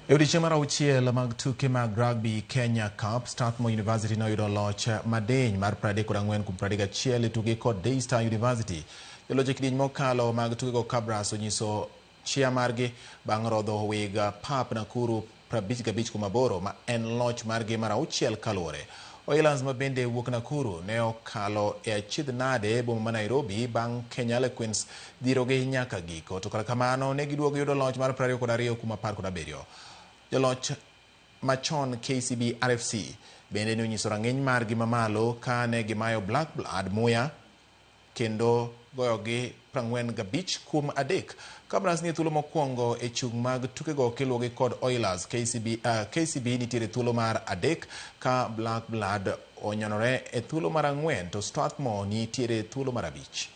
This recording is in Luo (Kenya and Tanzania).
Odiechieng' mar auchiel mag tuke mag rugby Kenya Cup, Strathmore University noyudo loch madeny mar 34-31 e tuke kod Daystar University. Joloch e kidieny mokalo mag tukego Kabras onyiso chia margi bang' rodho weg pap Nakuru 55-8 ma en loch margi mar auchiel kaluwore. Oilers ma bende wuok Nakuru ne okalo e achiedh nade boma ma Nairobi bang' Kenya Queens dhirogi nyaka giko. To kata kamano ne giduogo yudo loch mar 22-17. Joloch machon KCB RFC bende ne onyiso rang'iny margi mamalo ka ne gimayo Black Blood muya kendo goyogi 45-3. Kabras ni thuolo mokwongo e chung mag tukego kiluwogi kod Oilers. KCB nitiere thuolo mar 3 ka Black Blood onyanore e thuolo mar 4 to Strathmore nitiere thuolo mar 5.